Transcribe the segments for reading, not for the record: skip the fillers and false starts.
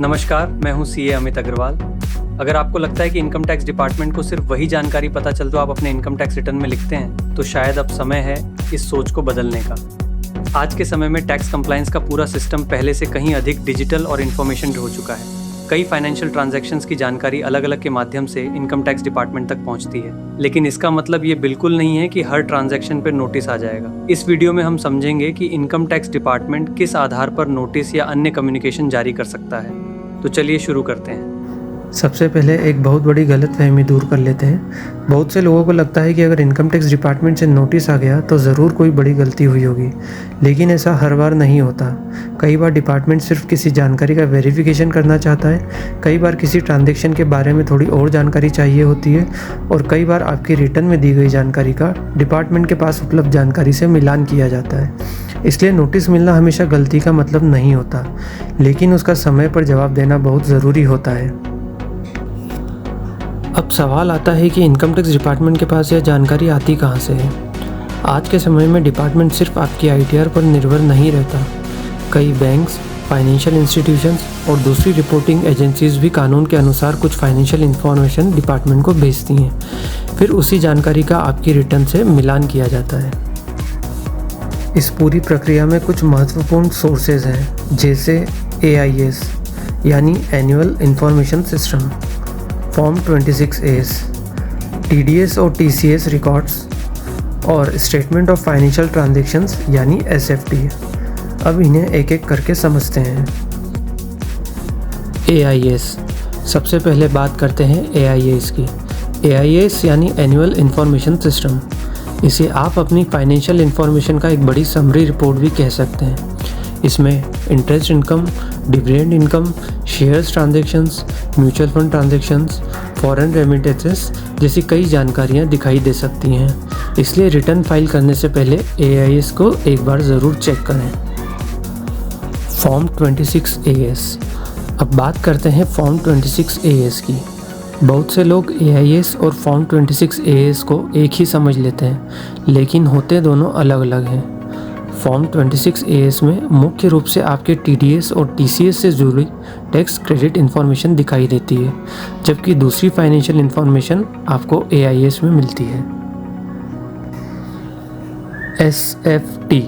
नमस्कार, मैं हूं सीए अमित अग्रवाल। अगर आपको लगता है कि इनकम टैक्स डिपार्टमेंट को सिर्फ वही जानकारी पता चल तो आप अपने इनकम टैक्स रिटर्न में लिखते हैं, तो शायद अब समय है इस सोच को बदलने का। आज के समय में टैक्स कंप्लायंस का पूरा सिस्टम पहले से कहीं अधिक डिजिटल और इन्फॉर्मेशन हो चुका है। कई फाइनेंशियल ट्रांजैक्शंस की जानकारी अलग अलग के माध्यम से इनकम टैक्स डिपार्टमेंट तक पहुंचती है, लेकिन इसका मतलब ये बिल्कुल नहीं है कि हर ट्रांजैक्शन पर नोटिस आ जाएगा। इस वीडियो में हम समझेंगे कि इनकम टैक्स डिपार्टमेंट किस आधार पर नोटिस या अन्य कम्युनिकेशन जारी कर सकता है। तो चलिए शुरू करते हैं। सबसे पहले एक बहुत बड़ी गलतफहमी दूर कर लेते हैं। बहुत से लोगों को लगता है कि अगर इनकम टैक्स डिपार्टमेंट से नोटिस आ गया तो ज़रूर कोई बड़ी गलती हुई होगी, लेकिन ऐसा हर बार नहीं होता। कई बार डिपार्टमेंट सिर्फ किसी जानकारी का वेरिफिकेशन करना चाहता है, कई बार किसी ट्रांजैक्शन के बारे में थोड़ी और जानकारी चाहिए होती है, और कई बार आपकी रिटर्न में दी गई जानकारी का डिपार्टमेंट के पास उपलब्ध जानकारी से मिलान किया जाता है। इसलिए नोटिस मिलना हमेशा गलती का मतलब नहीं होता, लेकिन उसका समय पर जवाब देना बहुत ज़रूरी होता है। अब सवाल आता है कि इनकम टैक्स डिपार्टमेंट के पास यह जानकारी आती कहाँ से है। आज के समय में डिपार्टमेंट सिर्फ आपकी आईटीआर पर निर्भर नहीं रहता। कई बैंक्स, फाइनेंशियल इंस्टीट्यूशंस और दूसरी रिपोर्टिंग एजेंसीज भी कानून के अनुसार कुछ फाइनेंशियल इंफॉर्मेशन डिपार्टमेंट को भेजती हैं। फिर उसी जानकारी का आपकी रिटर्न से मिलान किया जाता है। इस पूरी प्रक्रिया में कुछ महत्वपूर्ण सोर्सेज हैं, जैसे AIS यानी annual information system, form 26AS, TDS और TCS रिकॉर्ड्स और स्टेटमेंट ऑफ फाइनेंशियल ट्रांजैक्शंस यानी SFT। अब इन्हें एक एक करके समझते हैं। AIS, सबसे पहले बात करते हैं AIS की। AIS यानी एनुअल इंफॉर्मेशन सिस्टम। इसे आप अपनी फाइनेंशियल इंफॉर्मेशन का एक बड़ी समरी रिपोर्ट भी कह सकते हैं। इसमें interest income, dividend income, shares transactions, mutual fund transactions, foreign remittances जैसी कई जानकारियां दिखाई दे सकती हैं। इसलिए रिटर्न फाइल करने से पहले AIS को एक बार ज़रूर चेक करें। Form 26AS। अब बात करते हैं फॉर्म 26AS की। बहुत से लोग AIS और फॉर्म 26AS को एक ही समझ लेते हैं, लेकिन होते दोनों अलग अलग हैं। फॉर्म 26AS में मुख्य रूप से आपके TDS और TCS से जुड़ी टैक्स क्रेडिट इन्फॉर्मेशन दिखाई देती है, जबकि दूसरी फाइनेंशियल इन्फॉर्मेशन आपको AIS में मिलती है। SFT।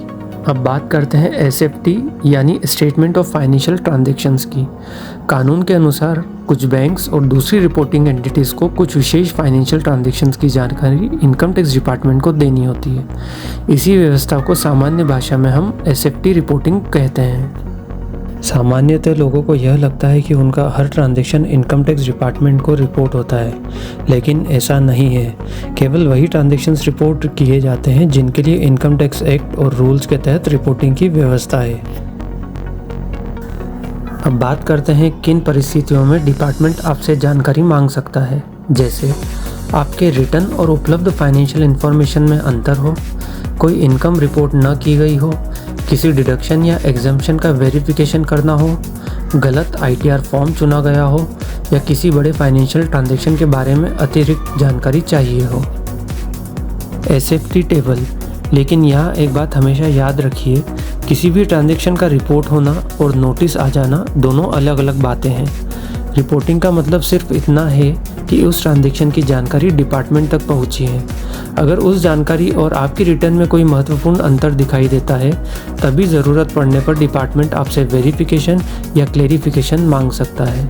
अब बात करते हैं SFT यानी स्टेटमेंट ऑफ फाइनेंशियल ट्रांजैक्शंस की। कानून के अनुसार कुछ बैंक्स और दूसरी रिपोर्टिंग एंटिटीज़ को कुछ विशेष फाइनेंशियल ट्रांजैक्शंस की जानकारी इनकम टैक्स डिपार्टमेंट को देनी होती है। इसी व्यवस्था को सामान्य भाषा में हम SFT रिपोर्टिंग कहते हैं। सामान्यतः लोगों को यह लगता है कि उनका हर ट्रांजैक्शन इनकम टैक्स डिपार्टमेंट को रिपोर्ट होता है, लेकिन ऐसा नहीं है। केवल वही ट्रांजैक्शंस रिपोर्ट किए जाते हैं जिनके लिए इनकम टैक्स एक्ट और रूल्स के तहत रिपोर्टिंग की व्यवस्था है। अब बात करते हैं किन परिस्थितियों में डिपार्टमेंट आपसे जानकारी मांग सकता है। जैसे आपके रिटर्न और उपलब्ध फाइनेंशियल इन्फॉर्मेशन में अंतर हो, कोई इनकम रिपोर्ट न की गई हो, किसी डिडक्शन या एग्जम्पशन का वेरिफिकेशन करना हो, गलत ITR फॉर्म चुना गया हो, या किसी बड़े फाइनेंशियल ट्रांजैक्शन के बारे में अतिरिक्त जानकारी चाहिए हो। SFT table. लेकिन यहाँ एक बात हमेशा याद रखिए, किसी भी ट्रांजैक्शन का रिपोर्ट होना और नोटिस आ जाना दोनों अलग अलग बातें हैं। रिपोर्टिंग का मतलब सिर्फ इतना है कि उस ट्रांजैक्शन की जानकारी डिपार्टमेंट तक पहुंची है। अगर उस जानकारी और आपकी रिटर्न में कोई महत्वपूर्ण अंतर दिखाई देता है, तभी ज़रूरत पड़ने पर डिपार्टमेंट आपसे वेरिफिकेशन या क्लेरिफिकेशन मांग सकता है।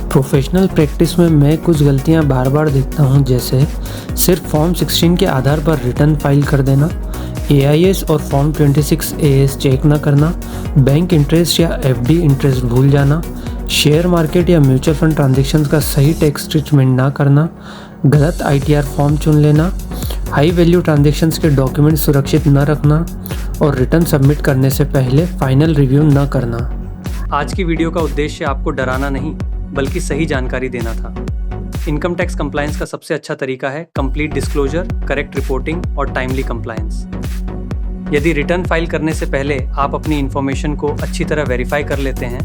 प्रोफेशनल प्रैक्टिस में मैं कुछ गलतियां बार बार देखता हूं, जैसे सिर्फ फॉर्म 16 के आधार पर रिटर्न फाइल कर देना, AIS और फॉर्म 26AS चेक न करना, बैंक इंटरेस्ट या FD इंटरेस्ट भूल जाना, शेयर मार्केट या म्यूचुअल फंड ट्रांजैक्शंस का सही टैक्स ट्रीटमेंट ना करना, गलत ITR फॉर्म चुन लेना, हाई वैल्यू ट्रांजैक्शंस के डॉक्यूमेंट सुरक्षित न रखना और रिटर्न सबमिट करने से पहले फाइनल रिव्यू न करना। आज की वीडियो का उद्देश्य आपको डराना नहीं, बल्कि सही जानकारी देना था। इनकम टैक्स कंप्लायंस का सबसे अच्छा तरीका है कंप्लीट डिस्क्लोजर, करेक्ट रिपोर्टिंग और टाइमली कंप्लायंस। यदि रिटर्न फाइल करने से पहले आप अपनी इन्फॉर्मेशन को अच्छी तरह वेरीफाई कर लेते हैं,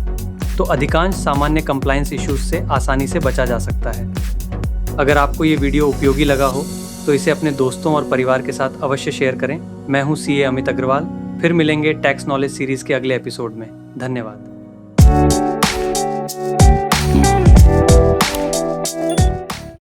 तो अधिकांश सामान्य कंप्लायंस इश्यूज से आसानी से बचा जा सकता है। अगर आपको ये वीडियो उपयोगी लगा हो तो इसे अपने दोस्तों और परिवार के साथ अवश्य शेयर करें। मैं हूँ CA अमित अग्रवाल। फिर मिलेंगे टैक्स नॉलेज सीरीज के अगले एपिसोड में। धन्यवाद।